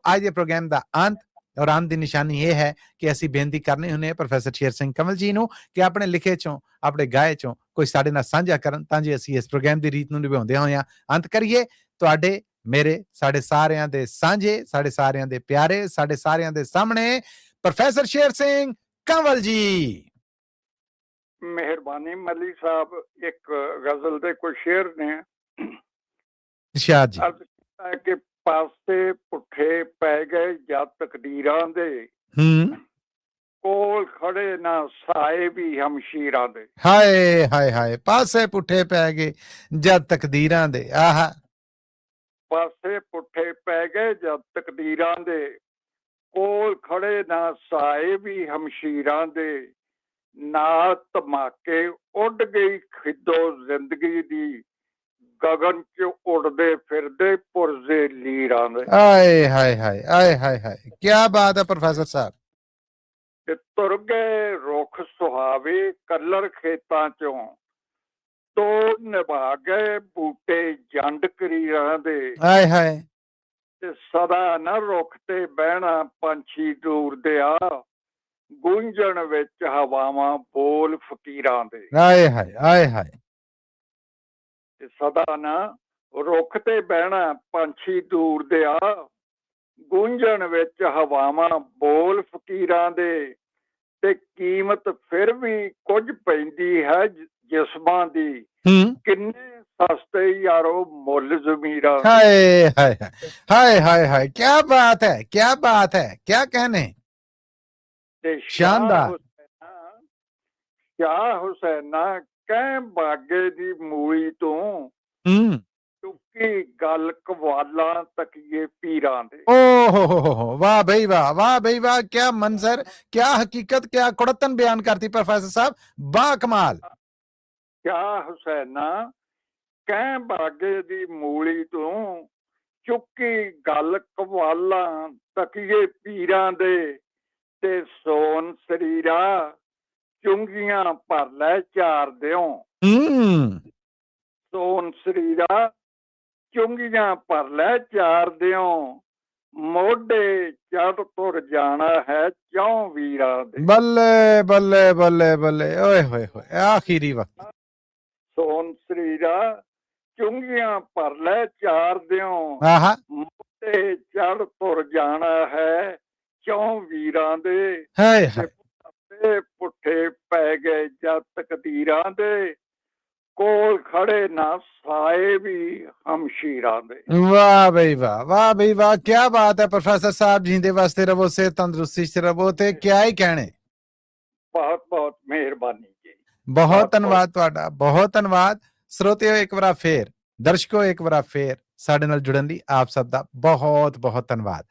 ਅੱਜ ਦੇ ਪ੍ਰੋਗਰਾਮ ਦਾ ਅੰਤ और आन की निशानी यह है कि असी बेनती करने हुने प्रोफैसर शेर सिंह कंवल जी नूं कि अपने लिखे चों अपने गाए चों कोई साडे नाल साझा करन तां जे असी इस प्रोग्राम की रीत नूं निभाउंदे होइआं अंत करिए। तुहाडे मेरे साडे सारिआं दे सांझे साडे सारिआं दे प्यारे साडे सारिआं दे सामने प्रोफैसर शेर सिंह कंवल जी। मेहरबानी मली साहब, एक गजल दे कोई शेर ने इरशाद जी अर्ज कीता है कि पासे पुठे पै गए या तकदीरां दे कोल खड़े ना साए भी हमशीरां दे। हाय हाय हाय पासे पुठे पै गए जद तकदीरां दे। आहा पासे पुठे पै गए जद तकदीरां दे कोल खड़े ना साए भी हमशीरां दे। नाल धमाके उड़ गई खिदो जिंदगी दी गगन च उड़दे फिरदे पुरजे लीरां दे। हाय हाय हाय हाय हाय हाय क्या बात है प्रोफेसर साहब। ते तुर गए रुख सुहावे कलर खेतां चों तो निभा गए बूटे जंड करीरां दे। हाय हाय ते सदा न रुख ते बहना पंछी दूर दे आ गूंजण विच हवावां बोल फकीरां दे। हाय हाय हाय हाय सदा ना रुख ते बहना पंछी दूर दे आ गूंजण विच हवावां बोल फकीरां दे। ते कीमत फिर भी कुछ पैंदी है जिस्मां दी किन्ने सस्ते यारो मुल ज़मीरां। हाय हाय हाय हाय हाय क्या बात है क्या बात है क्या कहने। शानदार। शाह हुसैना कह बागे दी मूली तू चुकी गल कवाला तकिए पीरां दे। ओहो वाह भाई वाह भाई वाह क्या मंजर क्या हकीकत क्या कुड़तन बयान करती प्रोफेसर साहब बा कमाल। शाह हुसैना कह बागे दी मूली तू चुकी गल कवाला तकिए पीरां दे। ते सोन शरीरा चुंगियां भर लै चार दियों। सोन शरीरा चुंगियां भर लै चार दियों मोढे चढ़ तुर जाना है चौं वीरां दे। बल्ले बल्ले बल्ले बल्ले ओए होए होए आखिरी वक्त। सोन शरीरा चुंगियां भर लै चार दियों मोढे चढ़ तुर जाना है चौं वीरां दे। पुठे पै गए जद तकदीरां दे कोल खड़े ना साए भी हमशीरां दे। वाह भाई वाह क्या बात है प्रोफेसर साहब जींदे वास्ते रवो से तंदुरुस्ती च रवो ते क्या ही कहने। बहुत बहुत मेहरबानी जी। बहुत धन्यवाद तुहाडा बहुत धन्यवाद। श्रोतियो एक बार फिर दर्शकों एक बार फिर साडे नाल जुड़न लई आप सब दा बहुत बहुत धन्यवाद।